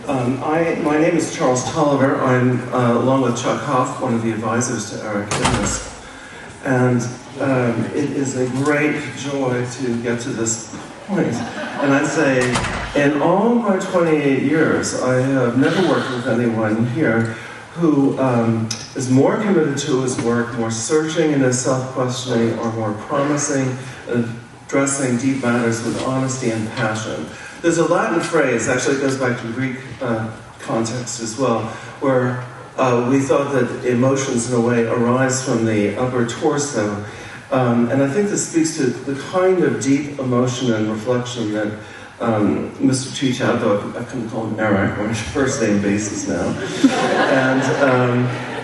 My name is Charles Tolliver. I'm, along with Chuck Hoff, one of the advisors to Eric in this. And it is a great joy to get to this point. And I'd say, in all my 28 years, I have never worked with anyone here who is more committed to his work, more searching in his self-questioning, or more promising, addressing deep matters with honesty and passion. There's a Latin phrase, actually it goes back to Greek context as well, where we thought that emotions in a way arise from the upper torso. And I think this speaks to the kind of deep emotion and reflection that Mr. Teachout, though I couldn't call him Eric, on his first name basis now.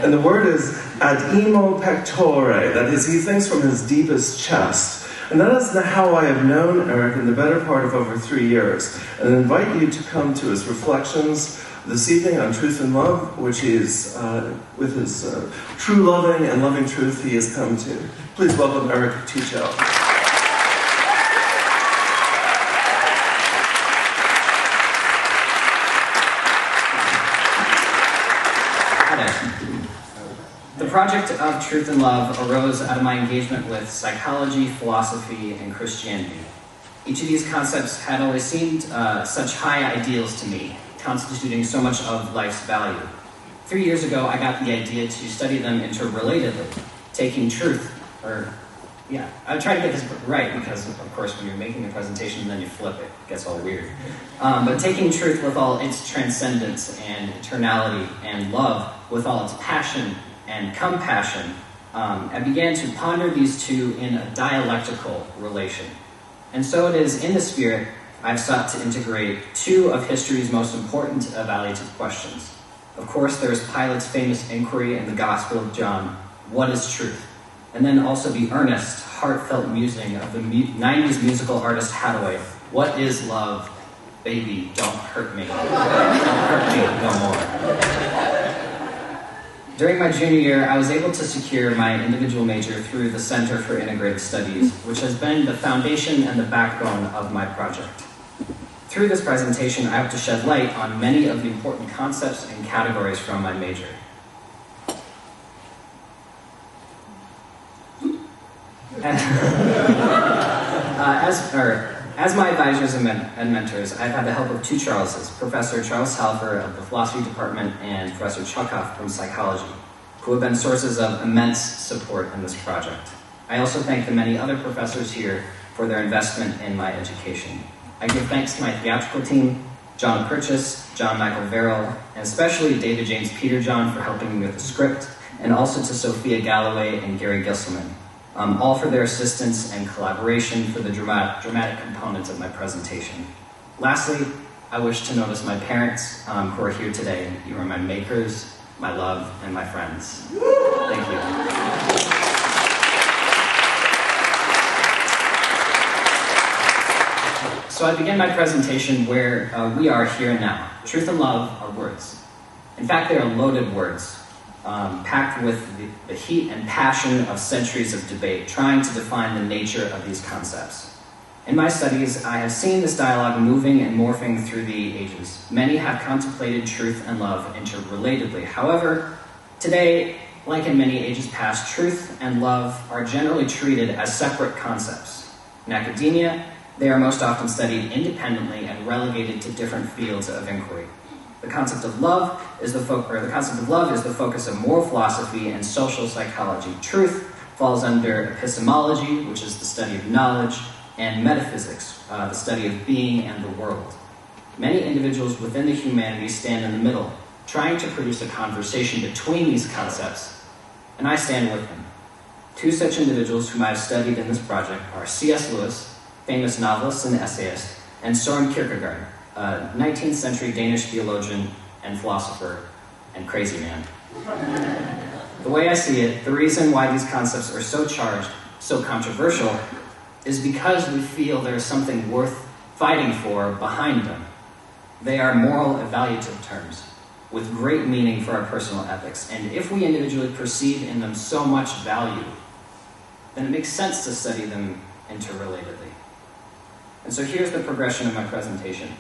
And the word is ad imo pectore, that is, he thinks from his deepest chest. And that is how I have known Eric in the better part of over 3 years. And I invite you to come to his reflections this evening on Truth and Love, which he is, with his true loving and loving truth, he has come to. Please welcome Eric Teachout. The project of Truth and Love arose out of my engagement with psychology, philosophy, and Christianity. Each of these concepts had always seemed such high ideals to me, constituting so much of life's value. 3 years ago, I got the idea to study them interrelatedly, taking truth, I try to get this right because, of course, when you're making a presentation, then you flip it. It gets all weird. But taking truth with all its transcendence and eternality, and love with all its passion and compassion, I began to ponder these two in a dialectical relation. And so it is in the spirit I've sought to integrate two of history's most important evaluative questions. Of course, there is Pilate's famous inquiry in the Gospel of John, what is truth? And then also the earnest, heartfelt musing of the 90s musical artist Hathaway, what is love? Baby, don't hurt me. Don't hurt me no more. During my junior year, I was able to secure my individual major through the Center for Integrative Studies, which has been the foundation and the backbone of my project. Through this presentation, I hope to shed light on many of the important concepts and categories from my major. As my advisors and mentors, I've had the help of two Charleses, Professor Charles Halfer of the Philosophy Department and Professor Chuck Hoff from Psychology, who have been sources of immense support in this project. I also thank the many other professors here for their investment in my education. I give thanks to my theatrical team, John Purchase, John Michael Verrill, and especially David James Peterjohn for helping me with the script, and also to Sophia Galloway and Gary Gisselman, all for their assistance and collaboration for the dramatic components of my presentation. Lastly, I wish to notice my parents who are here today. You are my makers, my love, and my friends. Thank you. So I begin my presentation where we are here and now. Truth and love are words. In fact, they are loaded words, packed with the heat and passion of centuries of debate, trying to define the nature of these concepts. In my studies, I have seen this dialogue moving and morphing through the ages. Many have contemplated truth and love interrelatedly. However, today, like in many ages past, truth and love are generally treated as separate concepts. In academia, they are most often studied independently and relegated to different fields of inquiry. The concept of love is the focus of moral philosophy and social psychology. Truth falls under epistemology, which is the study of knowledge, and metaphysics, the study of being and the world. Many individuals within the humanities stand in the middle, trying to produce a conversation between these concepts, and I stand with them. Two such individuals whom I have studied in this project are C.S. Lewis, famous novelist and essayist, and Søren Kierkegaard, a 19th century Danish theologian and philosopher and crazy man. The way I see it, the reason why these concepts are so charged, so controversial, is because we feel there is something worth fighting for behind them. They are moral evaluative terms with great meaning for our personal ethics, and if we individually perceive in them so much value, then it makes sense to study them interrelatedly. And so here's the progression of my presentation.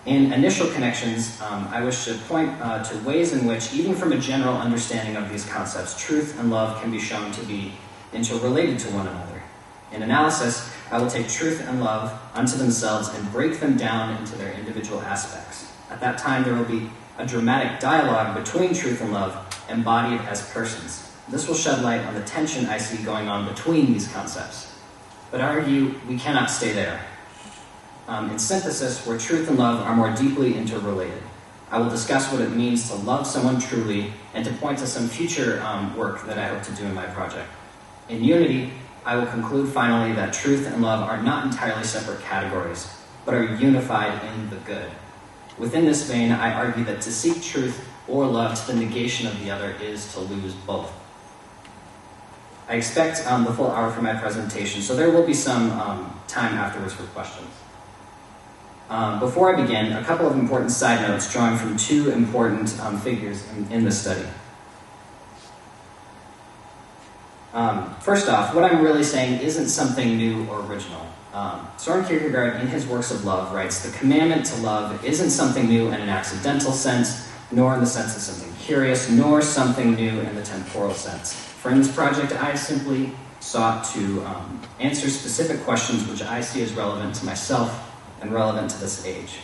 In initial connections, I wish to point to ways in which, even from a general understanding of these concepts, truth and love can be shown to be interrelated to one another. In analysis, I will take truth and love unto themselves and break them down into their individual aspects. At that time, there will be a dramatic dialogue between truth and love embodied as persons. This will shed light on the tension I see going on between these concepts. But I argue we cannot stay there. In synthesis, where truth and love are more deeply interrelated, I will discuss what it means to love someone truly and to point to some future work that I hope to do in my project. In unity, I will conclude finally that truth and love are not entirely separate categories, but are unified in the good. Within this vein, I argue that to seek truth or love to the negation of the other is to lose both. I expect the full hour for my presentation, so there will be some time afterwards for questions. Before I begin, a couple of important side notes drawing from two important figures in this study. First off, what I'm really saying isn't something new or original. Søren Kierkegaard, in his works of love, writes, "The commandment to love isn't something new in an accidental sense, nor in the sense of something curious, nor something new in the temporal sense. For in this project, I simply sought to answer specific questions which I see as relevant to myself and relevant to this age."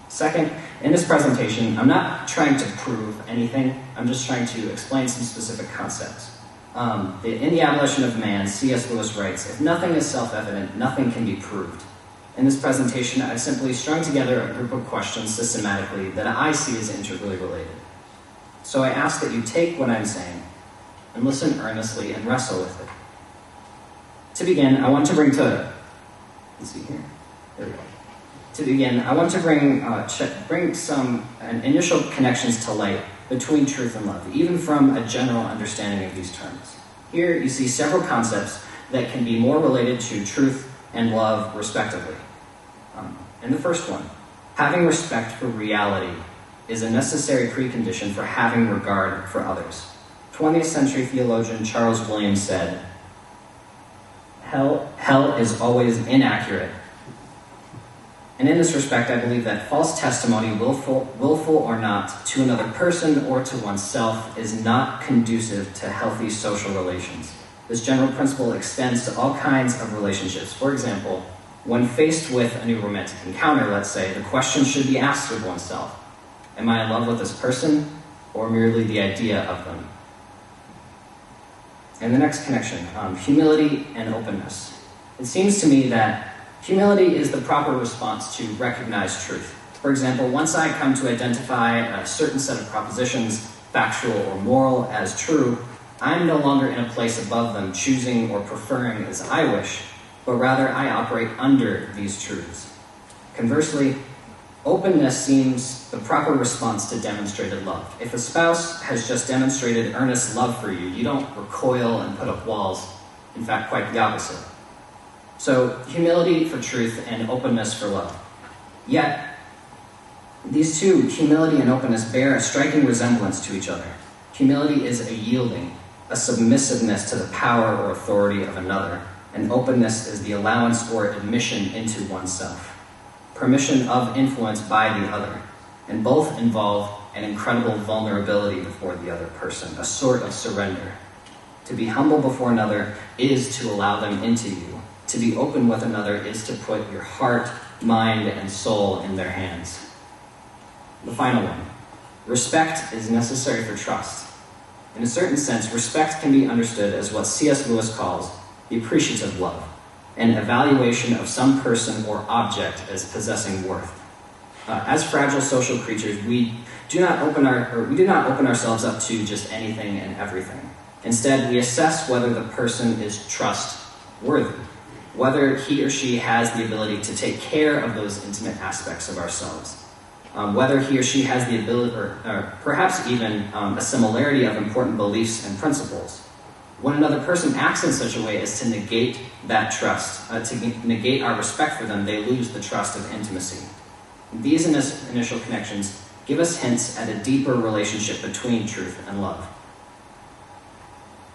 Second, in this presentation, I'm not trying to prove anything, I'm just trying to explain some specific concepts. In The Abolition of Man, C.S. Lewis writes, "If nothing is self-evident, nothing can be proved." In this presentation, I've simply strung together a group of questions systematically that I see as integrally related. So I ask that you take what I'm saying and listen earnestly and wrestle with it. To begin, I want to bring some initial connections to light between truth and love, even from a general understanding of these terms. Here you see several concepts that can be more related to truth and love, respectively. In the first one, having respect for reality is a necessary precondition for having regard for others. 20th century theologian Charles Williams said, Hell is always inaccurate. And in this respect, I believe that false testimony, willful or not, to another person or to oneself is not conducive to healthy social relations. This general principle extends to all kinds of relationships. For example, when faced with a new romantic encounter, let's say, the question should be asked of oneself: am I in love with this person, or merely the idea of them? And the next connection, humility and openness. It seems to me that humility is the proper response to recognize truth. For example, once I come to identify a certain set of propositions, factual or moral, as true, I'm no longer in a place above them, choosing or preferring as I wish, but rather I operate under these truths. Conversely, openness seems the proper response to demonstrated love. If a spouse has just demonstrated earnest love for you, you don't recoil and put up walls. In fact, quite the opposite. So, humility for truth and openness for love. Yet, these two, humility and openness, bear a striking resemblance to each other. Humility is a yielding, a submissiveness to the power or authority of another, and openness is the allowance or admission into oneself, permission of influence by the other, and both involve an incredible vulnerability before the other person, a sort of surrender. To be humble before another is to allow them into you. To be open with another is to put your heart, mind, and soul in their hands. The final one. Respect is necessary for trust. In a certain sense, respect can be understood as what C.S. Lewis calls the appreciative love, an evaluation of some person or object as possessing worth. As fragile social creatures, we do not open ourselves up to just anything and everything. Instead, we assess whether the person is trustworthy, whether he or she has the ability to take care of those intimate aspects of ourselves, whether he or she has the ability, or perhaps even a similarity of important beliefs and principles. When another person acts in such a way as to negate that trust, to negate our respect for them, they lose the trust of intimacy. These initial connections give us hints at a deeper relationship between truth and love.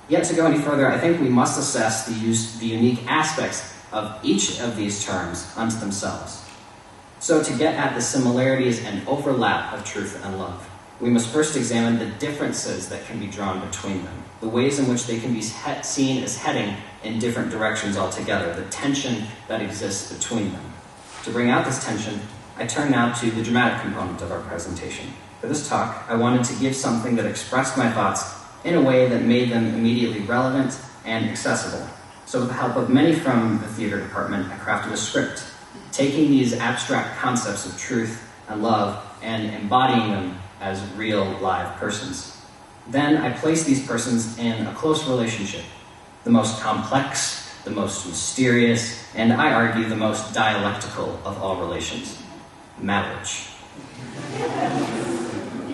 Yet to go any further, I think we must assess the unique aspects of each of these terms unto themselves. So to get at the similarities and overlap of truth and love, we must first examine the differences that can be drawn between them, the ways in which they can be seen as heading in different directions altogether, the tension that exists between them. To bring out this tension, I turn now to the dramatic component of our presentation. For this talk, I wanted to give something that expressed my thoughts in a way that made them immediately relevant and accessible. So with the help of many from the theater department, I crafted a script, taking these abstract concepts of truth and love and embodying them as real live persons. Then I placed these persons in a close relationship, the most complex, the most mysterious, and I argue the most dialectical of all relations, marriage.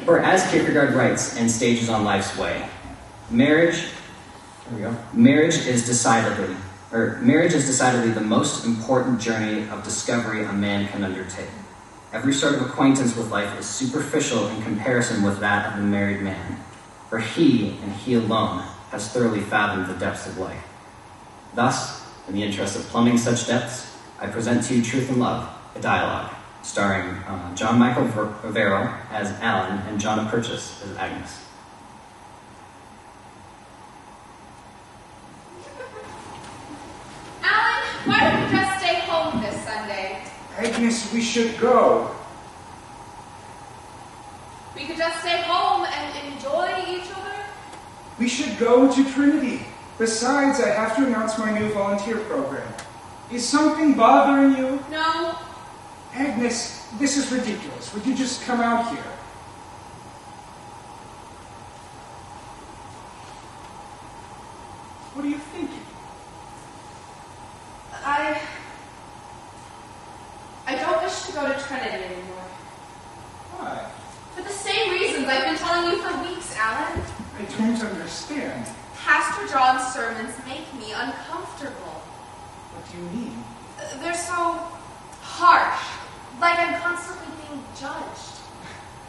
For as Kierkegaard writes in Stages on Life's Way, marriage is decidedly the most important journey of discovery a man can undertake. Every sort of acquaintance with life is superficial in comparison with that of the married man, for he, and he alone, has thoroughly fathomed the depths of life. Thus, in the interest of plumbing such depths, I present to you Truth and Love, a dialogue, starring John Michael Rivero as Alan and Jonna Purchase as Agnes. Alan, why don't we just stay home this Sunday? Agnes, we should go. We could just stay home and enjoy each other? We should go to Trinity. Besides, I have to announce my new volunteer program. Is something bothering you? No. Agnes, this is ridiculous. Would you just come out here? What are you thinking? I don't wish to go to Trinity anymore. Why? For the same reasons I've been telling you for weeks, Alan. I don't understand. Pastor John's sermons make me uncomfortable. What do you mean? They're so harsh, like I'm constantly being judged.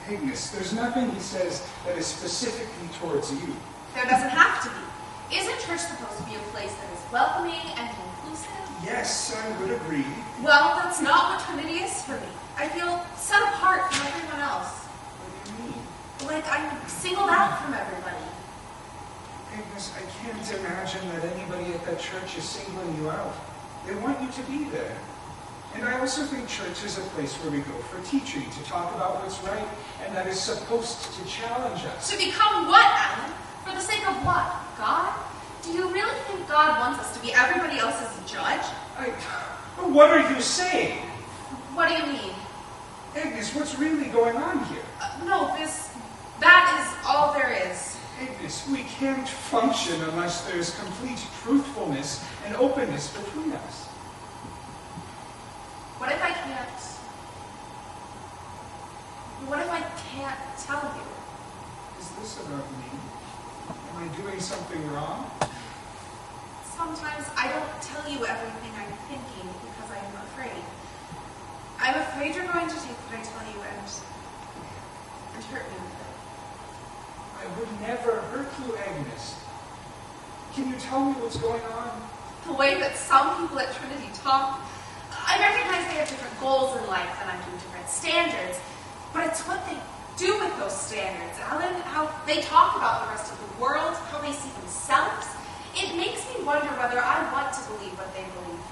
Agnes, there's nothing he says that is specifically towards you. There doesn't have to be. Isn't church supposed to be a place that is welcoming and inclusive? Yes, I would agree. Well, that's not what Trinity is for me. I feel set apart from everyone else. What do you mean? Like I'm singled out from everybody. Agnes, I can't imagine that anybody at that church is singling you out. They want you to be there. And I also think church is a place where we go for teaching, to talk about what's right, and that is supposed to challenge us. To become what, Alan? For the sake of what? God? Do you really think God wants us to be everybody else's judge? What are you saying? What do you mean? Agnes, what's really going on here? That is all there is. Agnes, we can't function unless there's complete truthfulness and openness between us. What if I can't tell you? Is this about me? Am I doing something wrong? Sometimes I don't tell you everything I'm thinking because I'm afraid. I'm afraid you're going to take what I tell you and hurt me with it. I would never hurt you, Agnes. Can you tell me what's going on? The way that some people at Trinity talk, I recognize they have different goals in life and I do different standards, but it's what they do with those standards, Alan, how they talk about the rest of the world, how they see themselves. It makes me wonder whether I want to believe what they believe.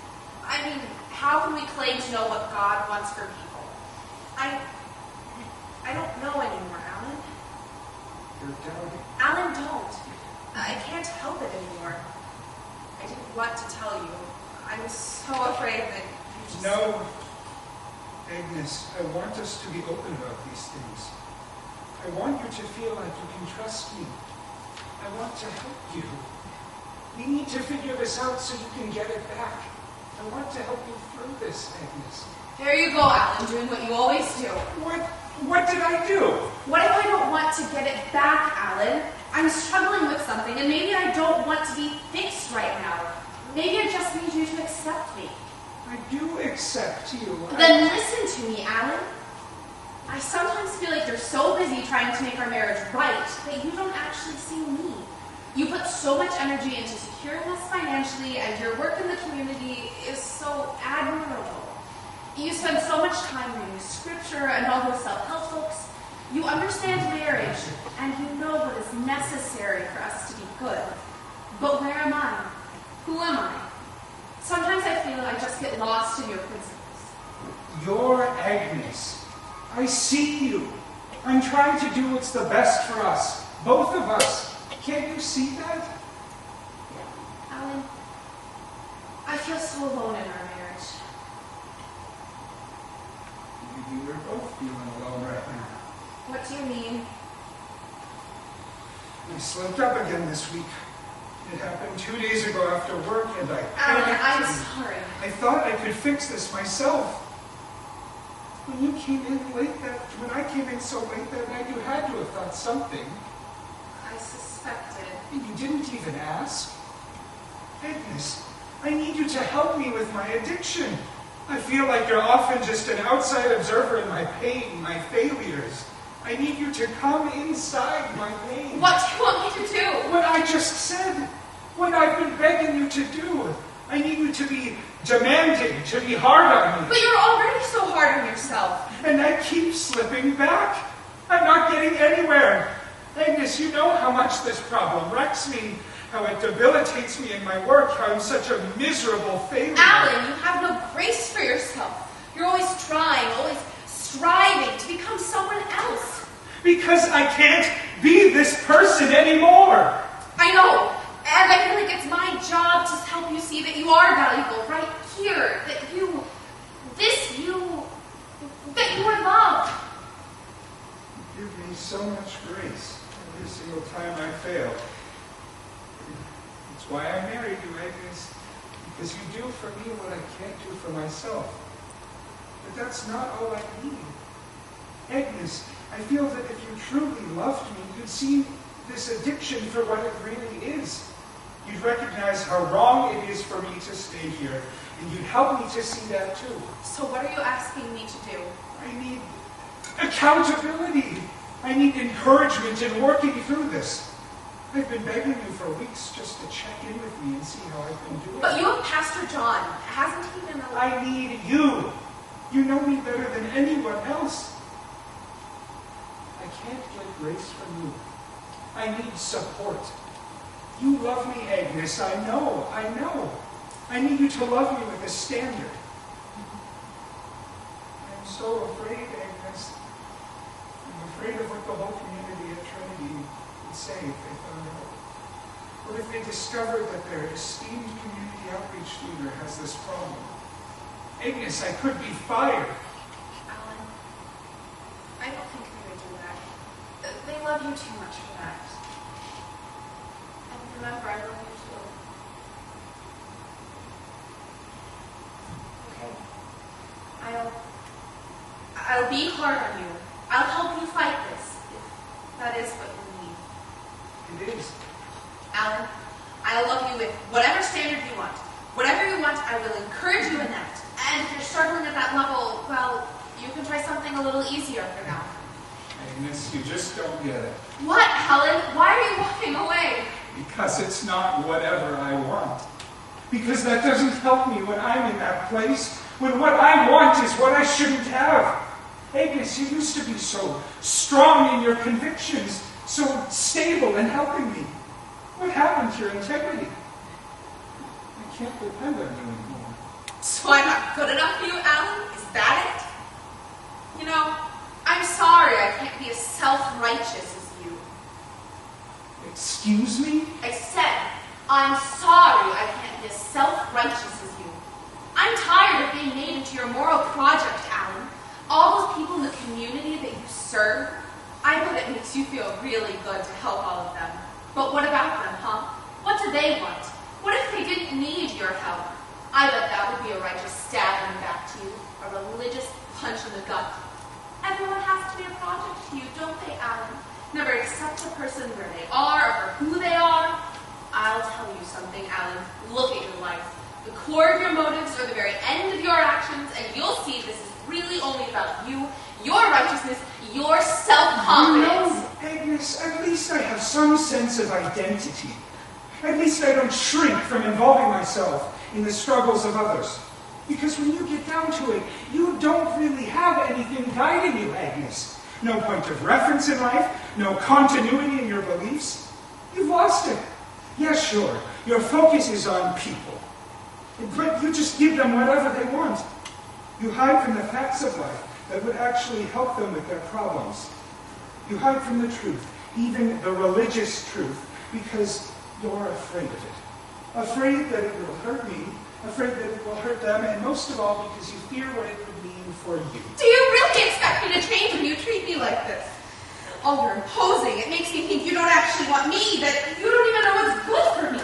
I mean, how can we claim to know what God wants for people? I don't know anymore, Alan. You're doubting. Alan, don't. I can't help it anymore. I didn't want to tell you. I was so afraid that you just... No, Agnes, I want us to be open about these things. I want you to feel like you can trust me. I want to help you. We need to figure this out so you can get it back. I want to help you through this, Agnes. There you go, Alan, doing what you always do. What did I do? What if I don't want to get it back, Alan? I'm struggling with something, and maybe I don't want to be fixed right now. Maybe I just need you to accept me. I do accept you. Then listen to me, Alan. I sometimes feel like you're so busy trying to make our marriage right that you don't actually see me. You put so much energy into securing us financially, and your work in the community is so admirable. You spend so much time reading scripture and all those self-help books. You understand marriage, and you know what is necessary for us to be good. But where am I? Who am I? Sometimes I feel I just get lost in your principles. You're Agnes. I see you. I'm trying to do what's the best for us. Both of us. Can't you see that? Alan, I feel so alone in our marriage. Maybe we're both feeling alone right now. What do you mean? I slipped up again this week. It happened 2 days ago after work, and I Alan, panicked. I'm sorry. I thought I could fix this myself. When I came in so late that night, you had to have thought something. I suspected. And you didn't even ask. Agnes, I need you to help me with my addiction. I feel like you're often just an outside observer in my pain, my failures. I need you to come inside my pain. What do you want me to do? What I just said. What I've been begging you to do. I need you to be demanding, to be hard on me. But you're already so hard on yourself. And I keep slipping back. I'm not getting anywhere. Agnes, you know how much this problem wrecks me, how it debilitates me in my work, how I'm such a miserable failure. Alan, you have no grace for yourself. You're always trying, always striving to become someone else. Because I can't be this person anymore. I know. And I feel like it's my job to help you see that you are valuable right here. That you are loved. You give me so much grace every single time I fail. That's why I married you, Agnes. Because you do for me what I can't do for myself. But that's not all I need. Agnes, I feel that if you truly loved me, you'd see this addiction for what it really is. You'd recognize how wrong it is for me to stay here, and you'd help me to see that too. So what are you asking me to do? I need accountability. I need encouragement in working through this. I've been begging you for weeks just to check in with me and see how I've been doing. But you have Pastor John. Hasn't he been allowed? I need you. You know me better than anyone else. I can't get grace from you. I need support. You love me, Agnes. I know. I need you to love me with a standard. I'm so afraid, Agnes. I'm afraid of what the whole community at Trinity would say if they found out. What if they discovered that their esteemed community outreach leader has this problem? Agnes, I could be fired. Alan, I don't think they would do that. They love you too much for that. And remember, I love you too. Okay. I'll be hard on you. I'll help you fight this, if that is what you need. It is. Alan, I'll love you with whatever standard you want. Whatever you want, I will encourage you in that. And if you're struggling at that level, well, you can try something a little easier for now. Agnes, you just don't get it. What, Helen? Why are you walking away? Because it's not whatever I want. Because that doesn't help me when I'm in that place, when what I want is what I shouldn't have. Agnes, you used to be so strong in your convictions, so stable in helping me. What happened to your integrity? I can't depend on you anymore. So I'm not good enough for you, Alan? Is that it? You know, I'm sorry I can't be as self-righteous as you. Excuse me? I said, I'm sorry I can't be as self-righteous as you. I'm tired of being made into your moral project, Alan. All those people in the community that you serve, I bet it makes you feel really good to help all of them. But what about them, huh? What do they want? What if they didn't need your help? I bet that would be a righteous stab in the back to you, a religious punch in the gut. Everyone has to be a project to you, don't they, Alan? Never accept a person where they are or for who they are. I'll tell you something, Alan. Look at your life. The core of your motives are the very end of your actions, and you'll see this is really only about you, your righteousness, your self-confidence. No, Agnes, at least I have some sense of identity. At least I don't shrink from involving myself in the struggles of others. Because when you get down to it, you don't really have anything guiding you, Agnes. No point of reference in life, no continuity in your beliefs. You've lost it. Yes, sure, your focus is on people. But you just give them whatever they want. You hide from the facts of life that would actually help them with their problems. You hide from the truth, even the religious truth, because you're afraid of it. Afraid that it will hurt me, afraid that it will hurt them, and most of all because you fear what it would mean for you. Do you really expect me to change when you treat me like this? Oh, you're imposing. It makes me think you don't actually want me, that you don't even know what's good for me.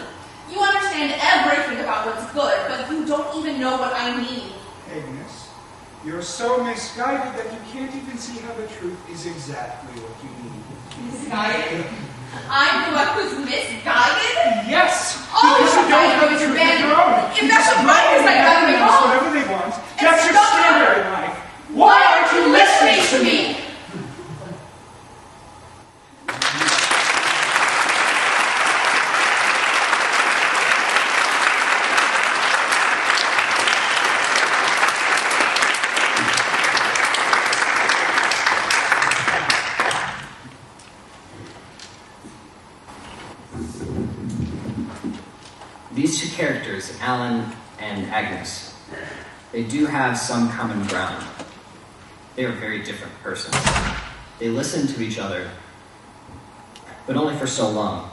You understand everything about what's good, but you don't even know what I need. Agnes, you're so misguided that you can't even see how the truth is exactly what you need. Misguided? I'm the one who's misguided? Yes! Oh, because you don't have the truth of your own. If that's what mine is, I got it wrong. Whatever they want. That's your standard in life. Why aren't you listening to me? These two characters, Alan and Agnes, they do have some common ground. They are very different persons. They listen to each other, but only for so long.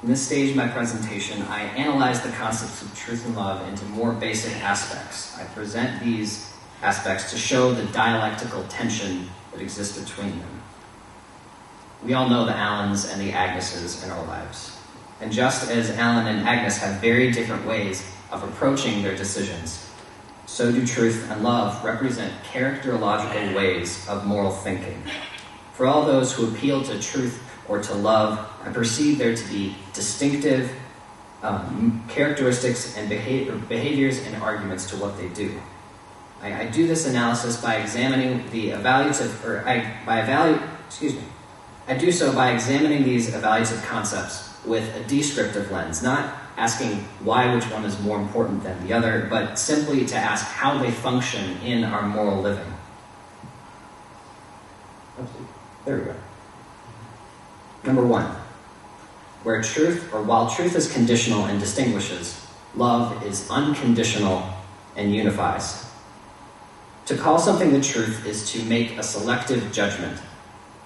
In this stage of my presentation, I analyze the concepts of truth and love into more basic aspects. I present these aspects to show the dialectical tension that exists between them. We all know the Allens and the Agneses in our lives. And just as Alan and Agnes have very different ways of approaching their decisions, so do truth and love represent characterological ways of moral thinking. For all those who appeal to truth or to love, I perceive there to be distinctive characteristics and behaviors and arguments to what they do. I do this analysis by examining the I do so by examining these evaluative concepts with a descriptive lens, not asking why which one is more important than the other, but simply to ask how they function in our moral living. There we go. Number one, while truth is conditional and distinguishes, love is unconditional and unifies. To call something the truth is to make a selective judgment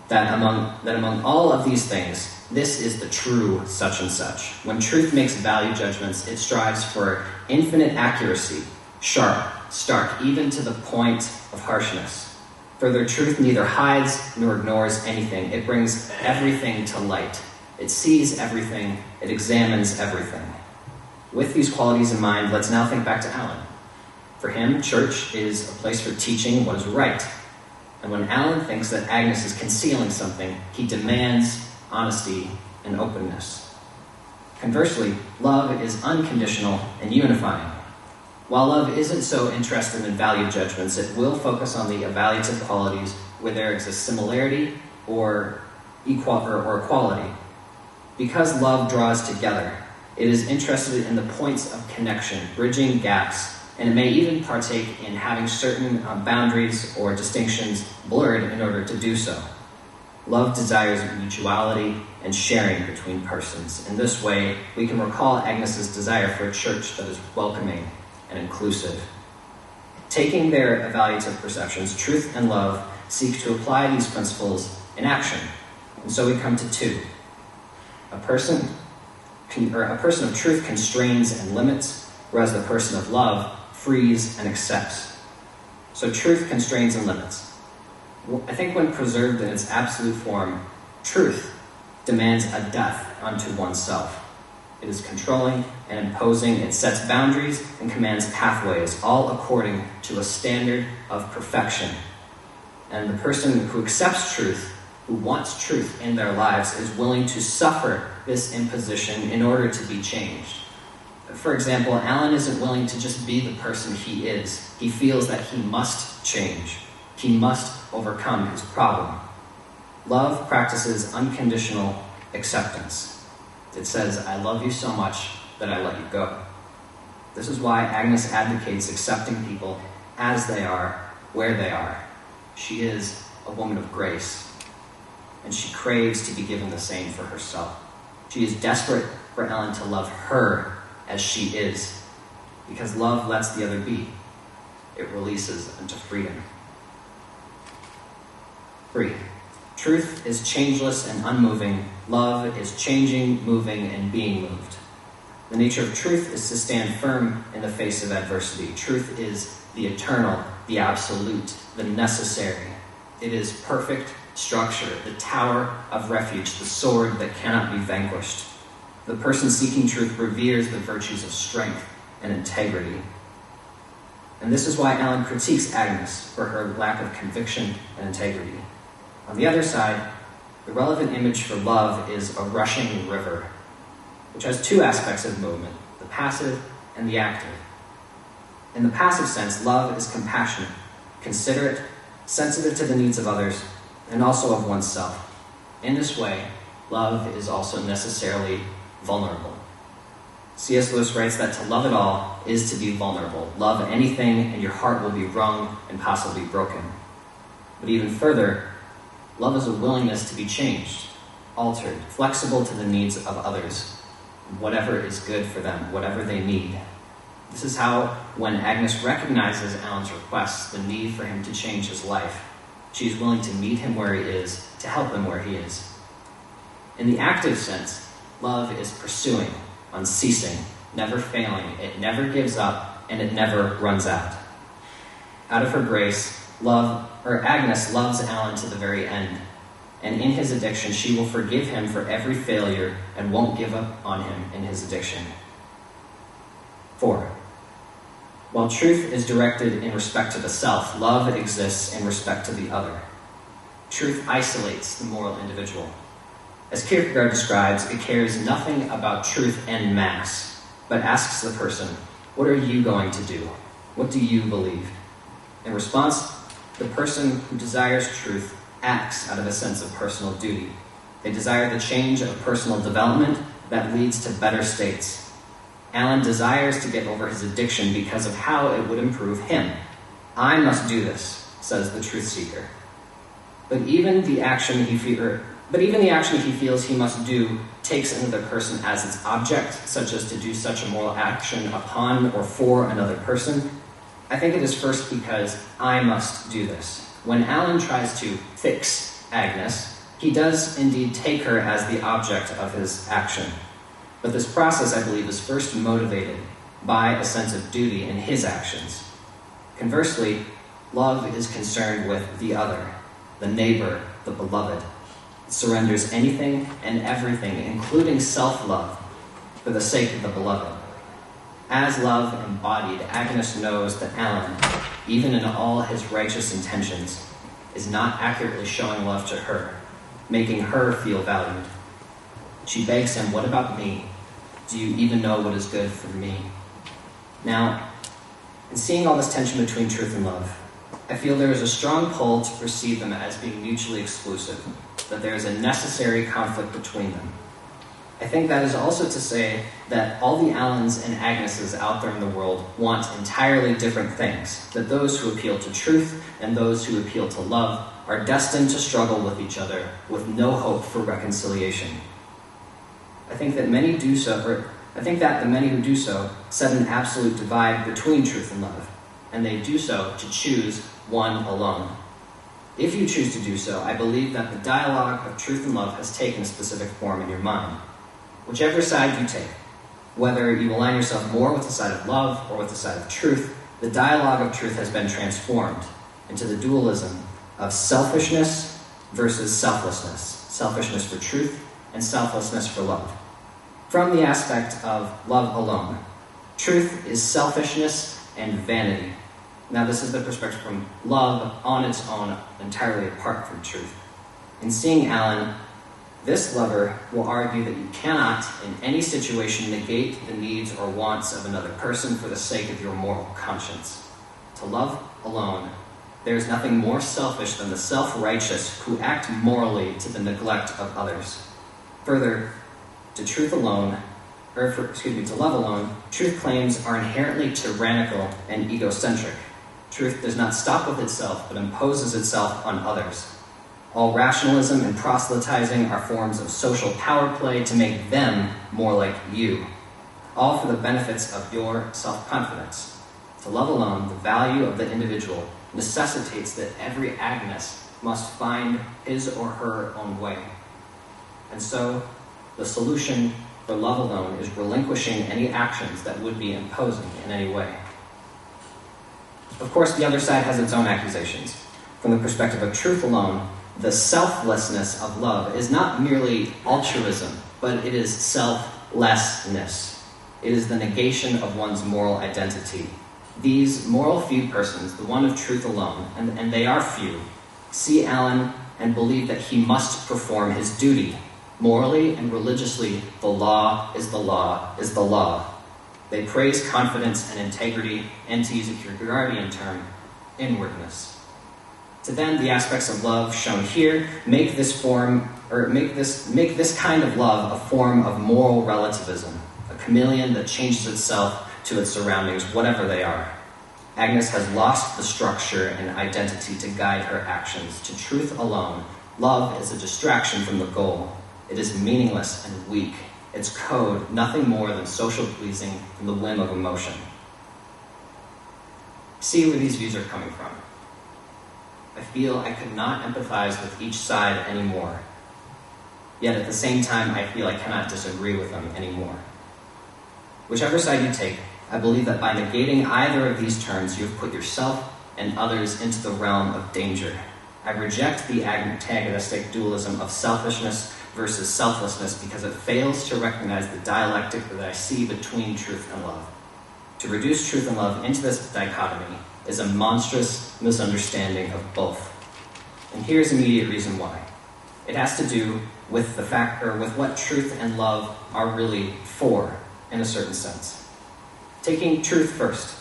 that among all of these things, this is the true such and such. When truth makes value judgments, it strives for infinite accuracy, sharp, stark, even to the point of harshness. Further, truth neither hides nor ignores anything. It brings everything to light. It sees everything. It examines everything. With these qualities in mind, let's now think back to Alan. For him, church is a place for teaching what is right. And when Alan thinks that Agnes is concealing something, he demands honesty and openness. Conversely, love is unconditional and unifying. While love isn't so interested in value judgments, it will focus on the evaluative qualities where there exists similarity or equality. Because love draws together, it is interested in the points of connection, bridging gaps, and it may even partake in having certain boundaries or distinctions blurred in order to do so. Love desires mutuality and sharing between persons. In this way, we can recall Agnes's desire for a church that is welcoming and inclusive. Taking their evaluative perceptions, truth and love seek to apply these principles in action. And so we come to two. A person of truth constrains and limits, whereas the person of love frees and accepts. So truth constrains and limits. I think when preserved in its absolute form, truth demands a death unto oneself. It is controlling and imposing. It sets boundaries and commands pathways, all according to a standard of perfection. And the person who accepts truth, who wants truth in their lives, is willing to suffer this imposition in order to be changed. For example, Alan isn't willing to just be the person he is. He feels that he must change. He must overcome his problem. Love practices This is why Agnes advocates accepting people as they are, where they are. She is a woman of grace, and she craves to be given the same for herself. She is desperate for Ellen to love her as she is, because love lets the other be. It releases into freedom. 3. Truth is changeless and unmoving. Love is changing, moving, and being moved. The nature of truth is to stand firm in the face of adversity. Truth is the eternal, the absolute, the necessary. It is perfect structure, the tower of refuge, the sword that cannot be vanquished. The person seeking truth reveres the virtues of strength and integrity. And this is why Ellen critiques Agnes for her lack of conviction and integrity. On the other side, the relevant image for love is a rushing river, which has two aspects of movement, the passive and the active. In the passive sense, love is compassionate, considerate, sensitive to the needs of others, and also of oneself. In this way, love is also necessarily vulnerable. C.S. Lewis writes that to love at all is to be vulnerable. Love anything and your heart will be wrung and possibly broken. But even further, love is a willingness to be changed, altered, flexible to the needs of others, whatever is good for them, whatever they need. This is how, when Agnes recognizes Alan's request, the need for him to change his life, she is willing to meet him where he is, to help him where he is. In the active sense, love is pursuing, unceasing, never failing. It never gives up, and it never runs out. Out of her grace, Agnes loves Alan to the very end, and in his addiction, she will forgive him for every failure and won't give up on him in his addiction. 4. While truth is directed in respect to the self, love exists in respect to the other. Truth isolates the moral individual. As Kierkegaard describes, it cares nothing about truth en masse, but asks the person, what are you going to do? What do you believe? In response, the person who desires truth acts out of a sense of personal duty. They desire the change of personal development that leads to better states. Alan desires to get over his addiction because of how it would improve him. I must do this, says the truth seeker. But even the action he feels he must do takes another person as its object, such as to do such a moral action upon or for another person. I think it is first because I must do this. When Alan tries to fix Agnes, he does indeed take her as the object of his action. But this process, I believe, is first motivated by a sense of duty in his actions. Conversely, love is concerned with the other, the neighbor, the beloved. It surrenders anything and everything, including self-love, for the sake of the beloved. As love embodied, Agnes knows that Alan, even in all his righteous intentions, is not accurately showing love to her, making her feel valued. She begs him, what about me? Do you even know what is good for me? Now, in seeing all this tension between truth and love, I feel there is a strong pull to perceive them as being mutually exclusive, that there is a necessary conflict between them. I think that is also to say that all the Allens and Agneses out there in the world want entirely different things, that those who appeal to truth and those who appeal to love are destined to struggle with each other with no hope for reconciliation. I think that the many who do so set an absolute divide between truth and love, and they do so to choose one alone. If you choose to do so, I believe that the dialogue of truth and love has taken a specific form in your mind. Whichever side you take, whether you align yourself more with the side of love or with the side of truth, the dialogue of truth has been transformed into the dualism of selfishness versus selflessness. Selfishness for truth and selflessness for love. From the aspect of love alone, truth is selfishness and vanity. Now this is the perspective from love on its own, entirely apart from truth. In seeing Alan, this lover will argue that you cannot, in any situation, negate the needs or wants of another person for the sake of your moral conscience. To love alone, there is nothing more selfish than the self-righteous who act morally to the neglect of others. Further, to truth alone, to love alone, truth claims are inherently tyrannical and egocentric. Truth does not stop with itself, but imposes itself on others. All rationalism and proselytizing are forms of social power play to make them more like you, all for the benefits of your self-confidence. To love alone, the value of the individual necessitates that every Agnes must find his or her own way. And so, the solution for love alone is relinquishing any actions that would be imposing in any way. Of course, the other side has its own accusations. From the perspective of truth alone, the selflessness of love is not merely altruism, but it is selflessness. It is the negation of one's moral identity. These moral few persons, the one of truth alone, and they are few, see Alan and believe that he must perform his duty. Morally and religiously, the law is the law is the law. They praise confidence and integrity, and to use a Kierkegaardian term, inwardness. To them, the aspects of love shown here make this kind of love a form of moral relativism, a chameleon that changes itself to its surroundings, whatever they are. Agnes has lost the structure and identity to guide her actions. To truth alone, love is a distraction from the goal. It is meaningless and weak. Its code, nothing more than social pleasing and the whim of emotion. See where these views are coming from. I feel I could not empathize with each side anymore. Yet at the same time, I feel I cannot disagree with them anymore. Whichever side you take, I believe that by negating either of these terms, you have put yourself and others into the realm of danger. I reject the antagonistic dualism of selfishness versus selflessness because it fails to recognize the dialectic that I see between truth and love. To reduce truth and love into this dichotomy is a monstrous misunderstanding of both. And here's immediate reason why. It has to do with the fact, or with what truth and love are really for, in a certain sense. Taking truth first.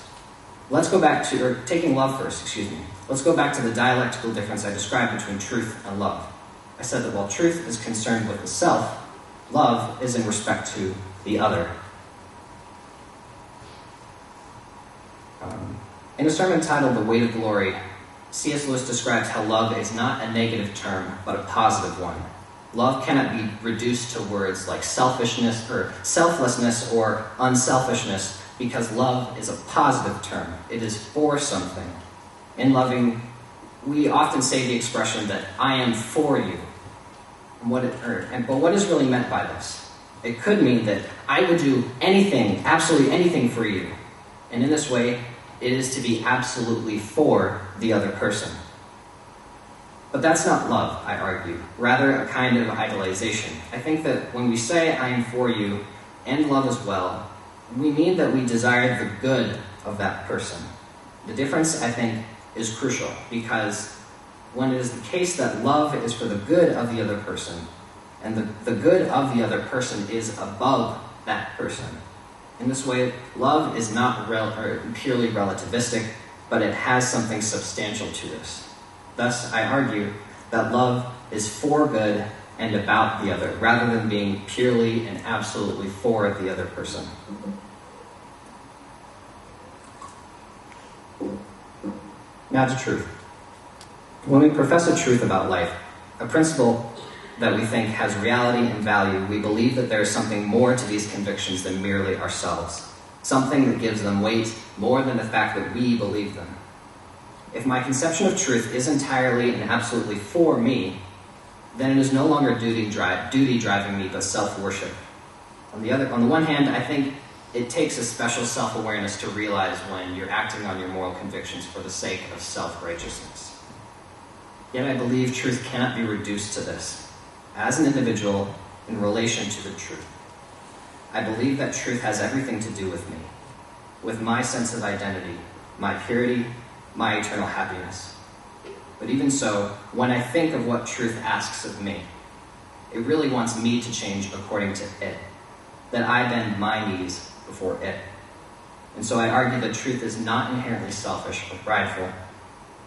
Taking love first, excuse me. Let's go back to the dialectical difference I described between truth and love. I said that while truth is concerned with the self, love is in respect to the other. In a sermon titled The Weight of Glory, C.S. Lewis describes how love is not a negative term, but a positive one. Love cannot be reduced to words like selfishness or selflessness or unselfishness, because love is a positive term. It is for something. In loving, we often say the expression that I am for you. But what is really meant by this? It could mean that I would do anything, absolutely anything for you. And in this way, it is to be absolutely for the other person. But that's not love, I argue, rather a kind of idolization. I think that when we say I am for you, and love as well, we mean that we desire the good of that person. The difference, I think, is crucial, because when it is the case that love is for the good of the other person, and the good of the other person is above that person, in this way, love is not purely relativistic, but it has something substantial to this. Thus, I argue that love is for good and about the other, rather than being purely and absolutely for the other person. Now to truth. When we profess a truth about life, a principle that we think has reality and value, we believe that there is something more to these convictions than merely ourselves, something that gives them weight more than the fact that we believe them. If my conception of truth is entirely and absolutely for me, then it is no longer duty driving me, but self-worship. On the one hand, I think it takes a special self-awareness to realize when you're acting on your moral convictions for the sake of self-righteousness. Yet I believe truth cannot be reduced to this. As an individual, in relation to the truth, I believe that truth has everything to do with me, with my sense of identity, my purity, my eternal happiness. But even so, when I think of what truth asks of me, it really wants me to change according to it, that I bend my knees before it. And so I argue that truth is not inherently selfish or prideful,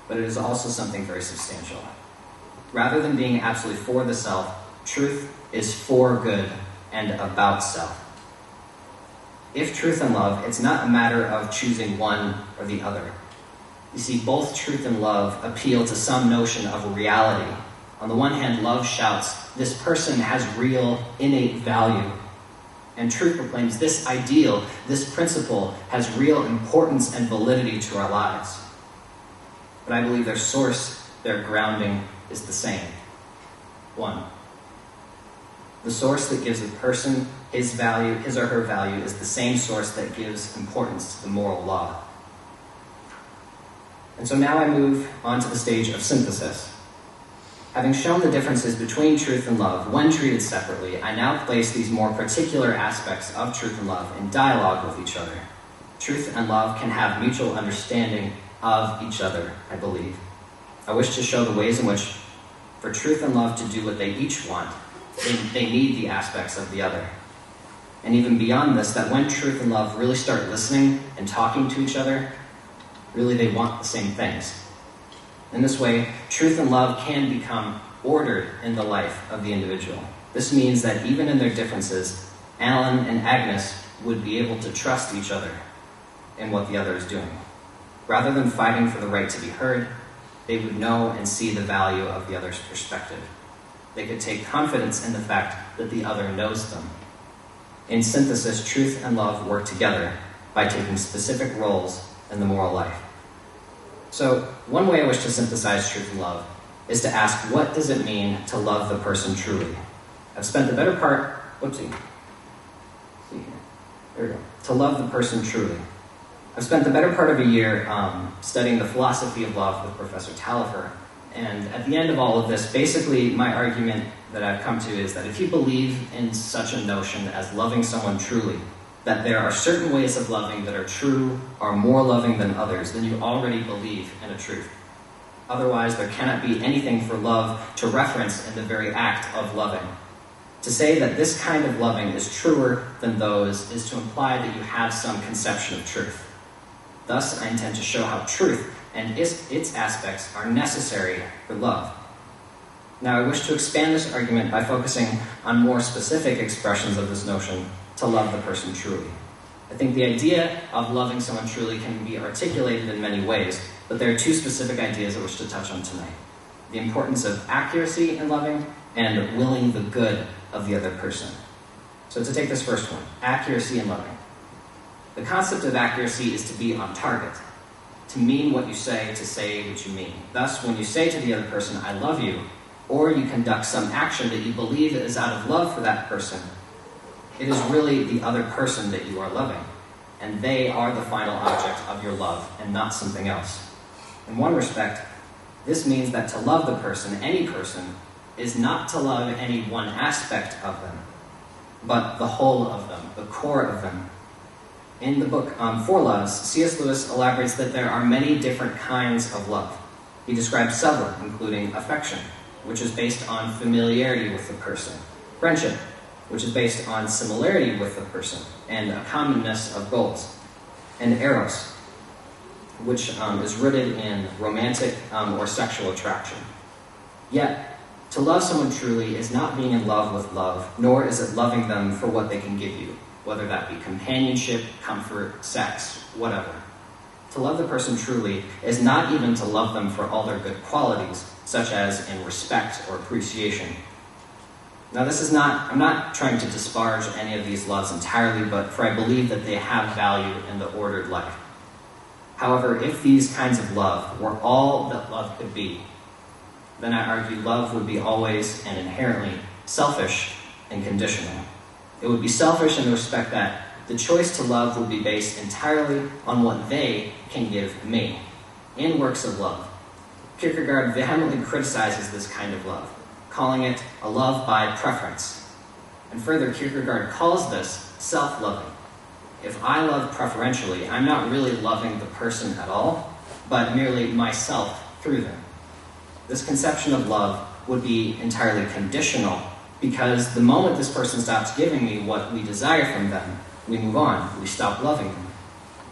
but it is also something very substantial. Rather than being absolutely for the self, truth is for good and about self. if truth and love, it's not a matter of choosing one or the other. You see, both truth and love appeal to some notion of reality. On the one hand, love shouts, this person has real, innate value. And truth proclaims this ideal, this principle, has real importance and validity to our lives. But I believe their source, their grounding, is the same. One. The source that gives a person his value, his or her value, is the same source that gives importance to the moral law. And so now I move on to the stage of synthesis. Having shown the differences between truth and love when treated separately, I now place these more particular aspects of truth and love in dialogue with each other. Truth and love can have mutual understanding of each other, I believe. I wish to show the ways in which, for truth and love to do what they each want, they need the aspects of the other. And even beyond this, that when truth and love really start listening and talking to each other, really they want the same things. In this way, truth and love can become ordered in the life of the individual. This means that even in their differences, Alan and Agnes would be able to trust each other in what the other is doing. Rather than fighting for the right to be heard, they would know and see the value of the other's perspective. They could take confidence in the fact that the other knows them. In synthesis, truth and love work together by taking specific roles in the moral life. So, one way I wish to synthesize truth and love is to ask, what does it mean to love the person truly? I've spent the better part, to love the person truly. I've spent the better part of a year studying the philosophy of love with Professor Tallifer. And at the end of all of this, basically my argument that I've come to is that if you believe in such a notion as loving someone truly, that there are certain ways of loving that are true, are more loving than others, then you already believe in a truth. Otherwise, there cannot be anything for love to reference in the very act of loving. To say that this kind of loving is truer than those is to imply that you have some conception of truth. Thus, I intend to show how truth and its aspects are necessary for love. Now, I wish to expand this argument by focusing on more specific expressions of this notion to love the person truly. I think the idea of loving someone truly can be articulated in many ways, but there are two specific ideas I wish to touch on tonight. The importance of accuracy in loving and willing the good of the other person. So to take this first one, accuracy in loving. The concept of accuracy is to be on target, to mean what you say, to say what you mean. Thus, when you say to the other person, I love you, or you conduct some action that you believe is out of love for that person, it is really the other person that you are loving, and they are the final object of your love and not something else. In one respect, this means that to love the person, any person, is not to love any one aspect of them, but the whole of them, the core of them. In the book Four Loves, C.S. Lewis elaborates that there are many different kinds of love. He describes several, including affection, which is based on familiarity with the person, friendship, which is based on similarity with the person and a commonness of goals, and eros, which is rooted in romantic or sexual attraction. Yet, to love someone truly is not being in love with love, nor is it loving them for what they can give you, whether that be companionship, comfort, sex, whatever. To love the person truly is not even to love them for all their good qualities, such as in respect or appreciation. Now I'm not trying to disparage any of these loves entirely, for I believe that they have value in the ordered life. However, if these kinds of love were all that love could be, then I argue love would be always and inherently selfish and conditional. It would be selfish in the respect that the choice to love would be based entirely on what they can give me, in works of love. Kierkegaard vehemently criticizes this kind of love, calling it a love by preference. And further, Kierkegaard calls this self-loving. If I love preferentially, I'm not really loving the person at all, but merely myself through them. This conception of love would be entirely conditional, because the moment this person stops giving me what we desire from them, we move on, we stop loving them.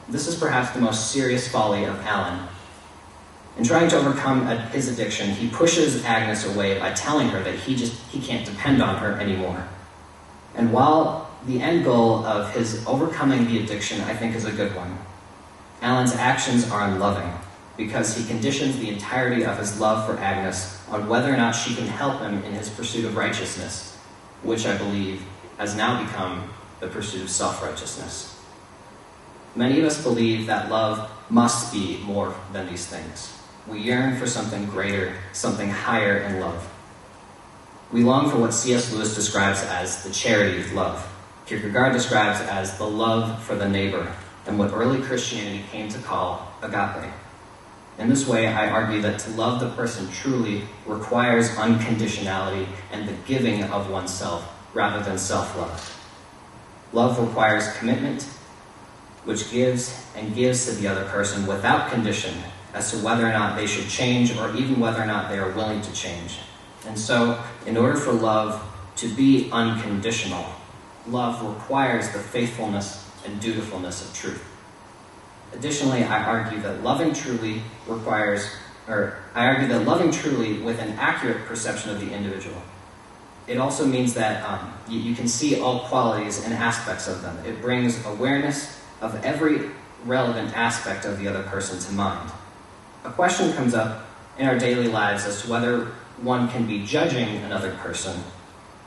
This is perhaps the most serious folly of Alan. In trying to overcome his addiction, he pushes Agnes away by telling her that he can't depend on her anymore. And while the end goal of his overcoming the addiction, I think, is a good one. Alan's actions are unloving because he conditions the entirety of his love for Agnes on whether or not she can help him in his pursuit of righteousness, which I believe has now become the pursuit of self-righteousness. Many of us believe that love must be more than these things. We yearn for something greater, something higher in love. We long for what C.S. Lewis describes as the charity of love. Kierkegaard describes as the love for the neighbor, and what early Christianity came to call agape. In this way, I argue that to love the person truly requires unconditionality and the giving of oneself rather than self-love. Love requires commitment, which gives and gives to the other person without condition as to whether or not they should change or even whether or not they are willing to change. And so, in order for love to be unconditional, love requires the faithfulness and dutifulness of truth. Additionally, I argue that loving truly with an accurate perception of the individual. It also means that you can see all qualities and aspects of them. It brings awareness of every relevant aspect of the other person to mind. A question comes up in our daily lives as to whether one can be judging another person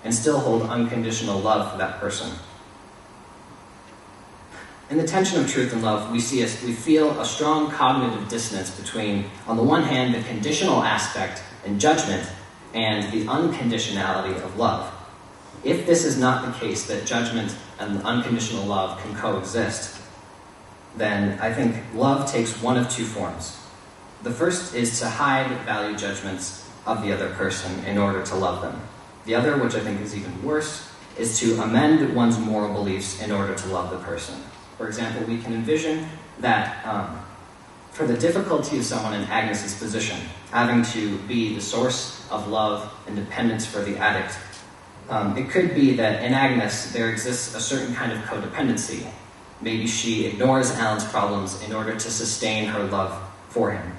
and still hold unconditional love for that person. In the tension of truth and love, we feel a strong cognitive dissonance between, on the one hand, the conditional aspect and judgment, and the unconditionality of love. If this is not the case, that judgment and unconditional love can coexist, then I think love takes one of two forms. The first is to hide value judgments of the other person in order to love them. The other, which I think is even worse, is to amend one's moral beliefs in order to love the person. For example, we can envision that for the difficulty of someone in Agnes's position, having to be the source of love and dependence for the addict, it could be that in Agnes there exists a certain kind of codependency. Maybe she ignores Alan's problems in order to sustain her love for him,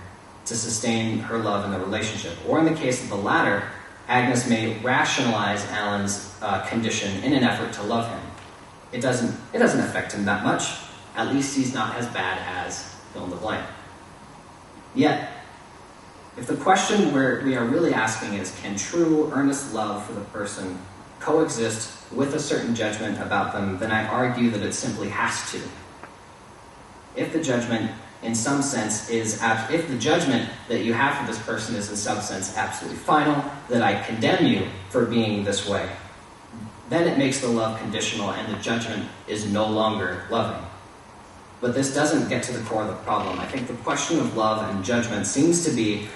to sustain her love in the relationship. Or in the case of the latter, Agnes may rationalize Alan's condition in an effort to love him. It doesn't affect him that much. At least he's not as bad as fill in the blank. Yet, if the question we are really asking is, can true, earnest love for the person coexist with a certain judgment about them, then I argue that it simply has to. If the judgment, in some sense, if the judgment that you have for this person is in some sense absolutely final, that I condemn you for being this way, then it makes the love conditional and the judgment is no longer loving. But this doesn't get to the core of the problem. I think the question of love and judgment seems to be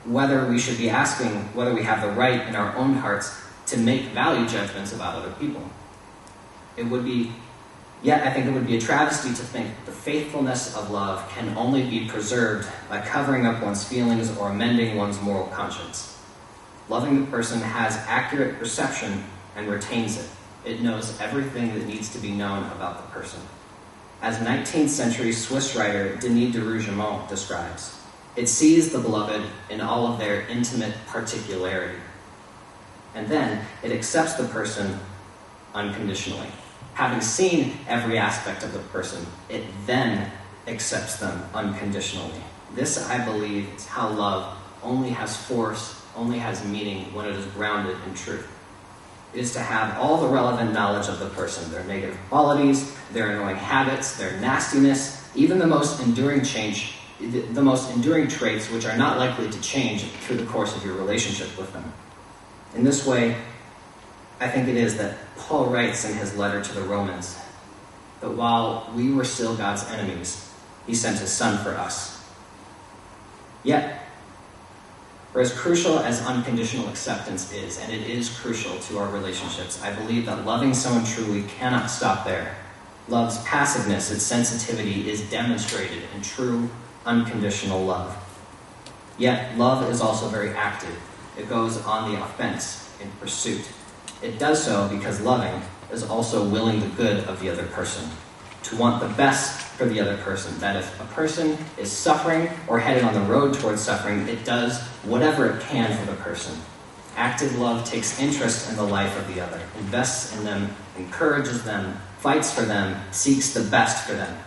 whether we should be asking whether we have the right in our own hearts to make value judgments about other people. Yet I think it would be a travesty to think that the faithfulness of love can only be preserved by covering up one's feelings or amending one's moral conscience. Loving the person has accurate perception and retains it. It knows everything that needs to be known about the person. As 19th century Swiss writer Denis de Rougemont describes, it sees the beloved in all of their intimate particularity. And then it accepts the person unconditionally. Having seen every aspect of the person, it then accepts them unconditionally. This, I believe, is how love only has force, only has meaning when it is grounded in truth. It is to have all the relevant knowledge of the person, their negative qualities, their annoying habits, their nastiness, even the most enduring traits which are not likely to change through the course of your relationship with them. In this way, I think it is that Paul writes in his letter to the Romans that while we were still God's enemies, he sent his Son for us. Yet, for as crucial as unconditional acceptance is, and it is crucial to our relationships, I believe that loving someone truly cannot stop there. Love's passiveness, its sensitivity, is demonstrated in true, unconditional love. Yet, love is also very active. It goes on the offense, in pursuit. It does so because loving is also willing the good of the other person, to want the best for the other person, that if a person is suffering or headed on the road towards suffering, it does whatever it can for the person. Active love takes interest in the life of the other, invests in them, encourages them, fights for them, seeks the best for them.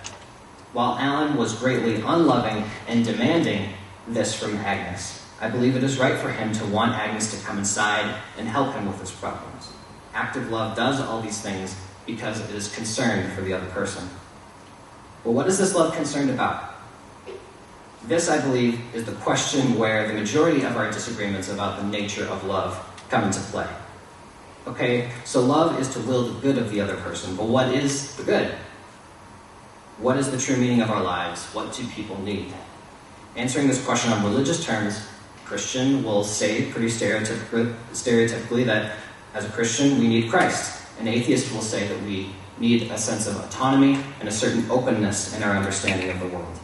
While Alan was greatly unloving and demanding this from Agnes, I believe it is right for him to want Agnes to come inside and help him with his problems. Active love does all these things because it is concerned for the other person. Well, what is this love concerned about? This, I believe, is the question where the majority of our disagreements about the nature of love come into play. Okay, so love is to will the good of the other person, but what is the good? What is the true meaning of our lives? What do people need? Answering this question on religious terms, Christian will say pretty stereotypically that as a Christian, we need Christ. An atheist will say that we need a sense of autonomy and a certain openness in our understanding of the world.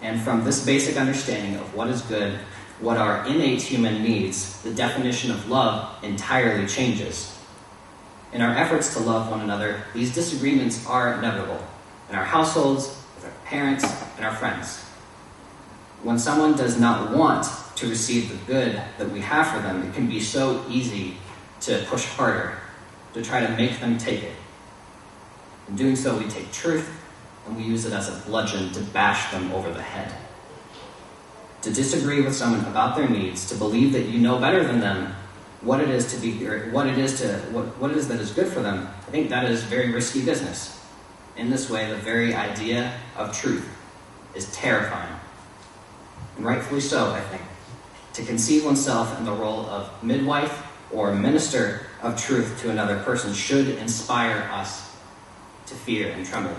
And from this basic understanding of what is good, what our innate human needs, the definition of love entirely changes. In our efforts to love one another, these disagreements are inevitable. In our households, with our parents, and our friends. When someone does not want to receive the good that we have for them, it can be so easy to push harder, to try to make them take it. In doing so, we take truth and we use it as a bludgeon to bash them over the head. To disagree with someone about their needs, to believe that you know better than them what it is that is good for them, I think that is very risky business. In this way, the very idea of truth is terrifying. And rightfully so, I think. To conceive oneself in the role of midwife or minister of truth to another person should inspire us to fear and tremble.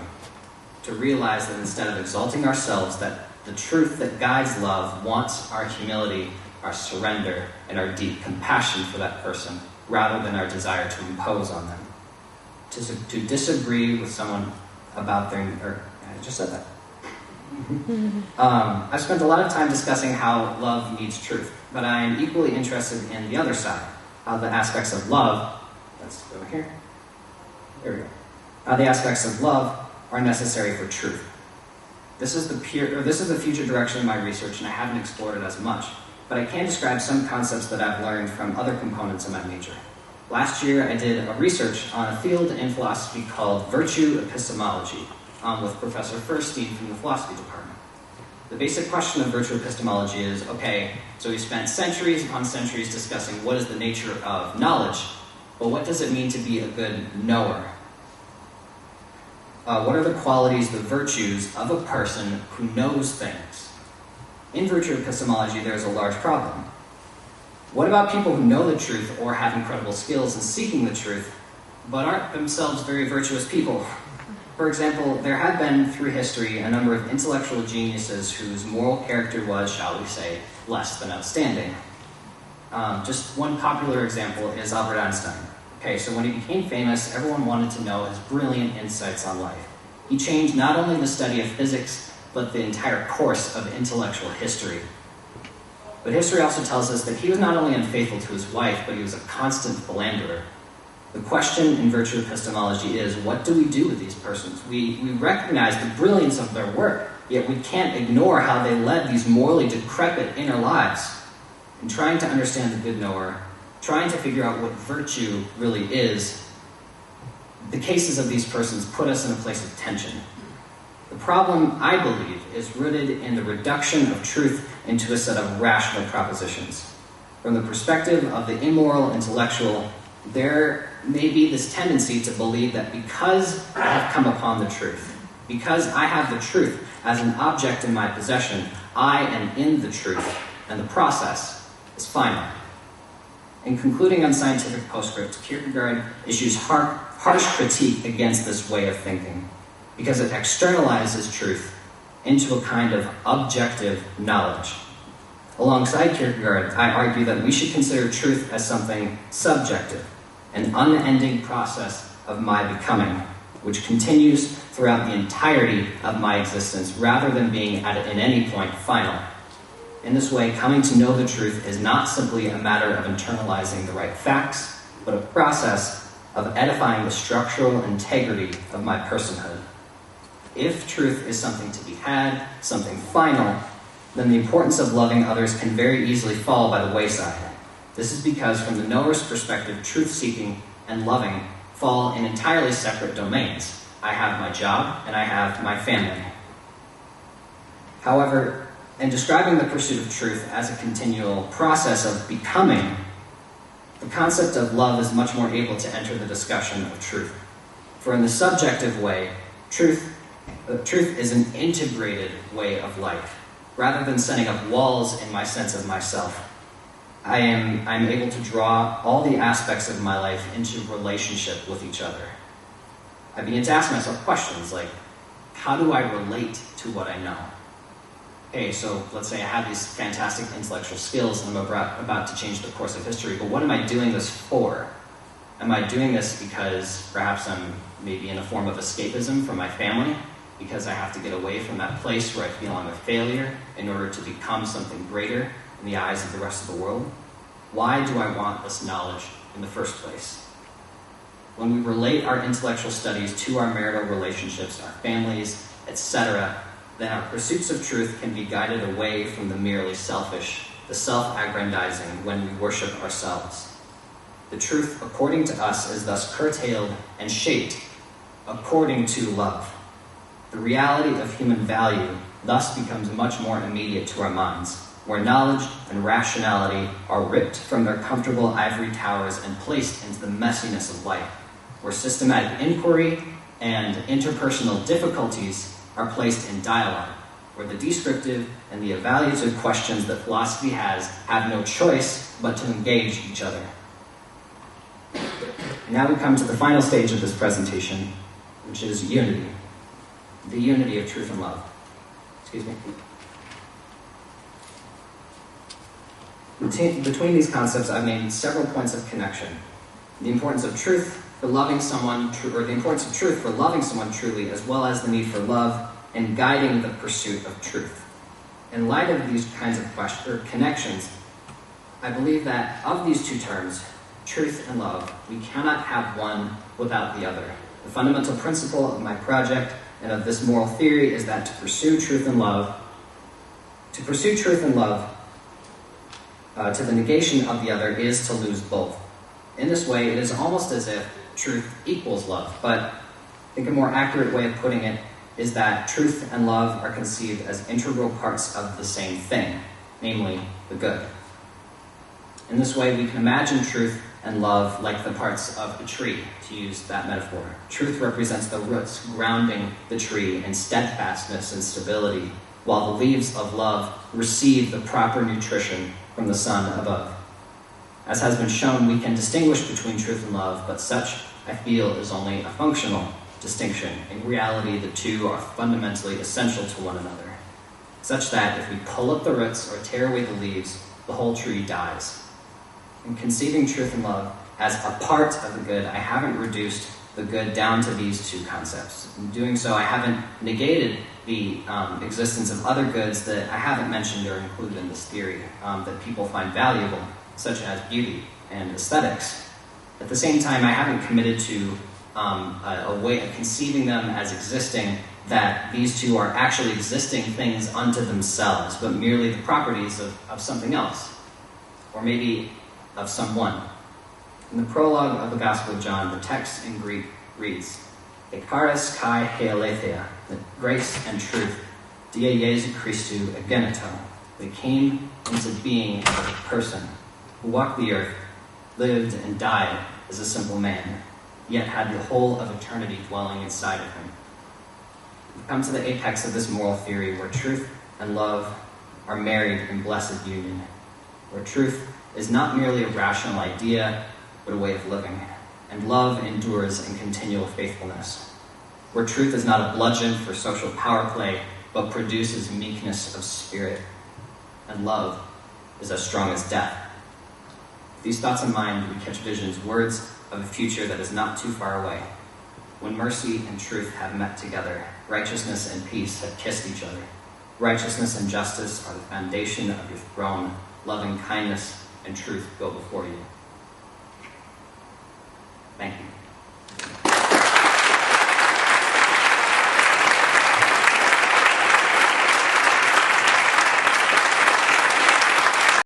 To realize that instead of exalting ourselves, that the truth that guides love wants our humility, our surrender, and our deep compassion for that person, rather than our desire to impose on them. To disagree with someone about I just said that. I've spent a lot of time discussing how love needs truth, but I am equally interested in the other side, how the aspects of love, let's go here, there we go, how the aspects of love are necessary for truth. This is the future direction of my research, and I haven't explored it as much, but I can describe some concepts that I've learned from other components of my major. Last year, I did a research on a field in philosophy called virtue epistemology with Professor Furstein from the philosophy department. The basic question of virtue epistemology is, okay, so we spent centuries upon centuries discussing what is the nature of knowledge, but what does it mean to be a good knower? What are the qualities, the virtues of a person who knows things? In virtue epistemology, there's a large problem. What about people who know the truth or have incredible skills in seeking the truth, but aren't themselves very virtuous people? For example, there have been, through history, a number of intellectual geniuses whose moral character was, shall we say, less than outstanding. Just one popular example is Albert Einstein. Okay, so when he became famous, everyone wanted to know his brilliant insights on life. He changed not only the study of physics, but the entire course of intellectual history. But history also tells us that he was not only unfaithful to his wife, but he was a constant philanderer. The question in virtue epistemology is, what do we do with these persons? We recognize the brilliance of their work, yet we can't ignore how they led these morally decrepit inner lives. In trying to understand the good knower, trying to figure out what virtue really is, the cases of these persons put us in a place of tension. The problem, I believe, is rooted in the reduction of truth into a set of rational propositions. From the perspective of the immoral intellectual, there may be this tendency to believe that because I have come upon the truth, because I have the truth as an object in my possession, I am in the truth, and the process is final. In concluding on scientific postscript, Kierkegaard issues harsh critique against this way of thinking, because it externalizes truth into a kind of objective knowledge. Alongside Kierkegaard, I argue that we should consider truth as something subjective, an unending process of my becoming, which continues throughout the entirety of my existence, rather than being at any point final. In this way, coming to know the truth is not simply a matter of internalizing the right facts, but a process of edifying the structural integrity of my personhood. If truth is something to be had, something final, then the importance of loving others can very easily fall by the wayside. This is because, from the knower's perspective, truth-seeking and loving fall in entirely separate domains. I have my job, and I have my family. However, in describing the pursuit of truth as a continual process of becoming, the concept of love is much more able to enter the discussion of truth. For in the subjective way, truth is an integrated way of life. Rather than setting up walls in my sense of myself, I'm able to draw all the aspects of my life into relationship with each other. I begin to ask myself questions like, how do I relate to what I know? Okay, so let's say I have these fantastic intellectual skills and I'm about to change the course of history, but what am I doing this for? Am I doing this because perhaps I'm maybe in a form of escapism from my family? Because I have to get away from that place where I feel I'm a failure in order to become something greater in the eyes of the rest of the world? Why do I want this knowledge in the first place? When we relate our intellectual studies to our marital relationships, our families, etc., then our pursuits of truth can be guided away from the merely selfish, the self-aggrandizing when we worship ourselves. The truth, according to us, is thus curtailed and shaped according to love. The reality of human value thus becomes much more immediate to our minds, where knowledge and rationality are ripped from their comfortable ivory towers and placed into the messiness of life, where systematic inquiry and interpersonal difficulties are placed in dialogue, where the descriptive and the evaluative questions that philosophy has have no choice but to engage each other. Now we come to the final stage of this presentation, which is unity. The unity of truth and love. Excuse me. Between these concepts, I've made several points of connection. The importance of truth for loving someone, or the importance of truth for loving someone truly, as well as the need for love and guiding the pursuit of truth. In light of these kinds of connections, I believe that of these two terms, truth and love, we cannot have one without the other. The fundamental principle of my project and of this moral theory is that to pursue truth and love, to the negation of the other is to lose both. In this way, it is almost as if truth equals love, but I think a more accurate way of putting it is that truth and love are conceived as integral parts of the same thing, namely the good. In this way, we can imagine truth and love like the parts of a tree, to use that metaphor. Truth represents the roots grounding the tree in steadfastness and stability, while the leaves of love receive the proper nutrition from the sun above. As has been shown, we can distinguish between truth and love, but such, I feel, is only a functional distinction. In reality, the two are fundamentally essential to one another, such that if we pull up the roots or tear away the leaves, the whole tree dies. In conceiving truth and love as a part of the good, I haven't reduced the good down to these two concepts. In doing so, I haven't negated the existence of other goods that I haven't mentioned or included in this theory that people find valuable, such as beauty and aesthetics. At the same time, I haven't committed to a way of conceiving them as existing, that these two are actually existing things unto themselves, but merely the properties of something else, or maybe of someone. In the prologue of the Gospel of John, the text in Greek reads, Ekaris kai healetheia, that grace and truth, dia Jesu Christu egeneto, they came into being as a person who walked the earth, lived and died as a simple man, yet had the whole of eternity dwelling inside of him. We've come to the apex of this moral theory where truth and love are married in blessed union, where truth is not merely a rational idea, but a way of living, and love endures in continual faithfulness, where truth is not a bludgeon for social power play, but produces meekness of spirit, and love is as strong as death. With these thoughts in mind, we catch visions, words of a future that is not too far away, when mercy and truth have met together, righteousness and peace have kissed each other. Righteousness and justice are the foundation of your throne, loving kindness and truth go before you. Thank you.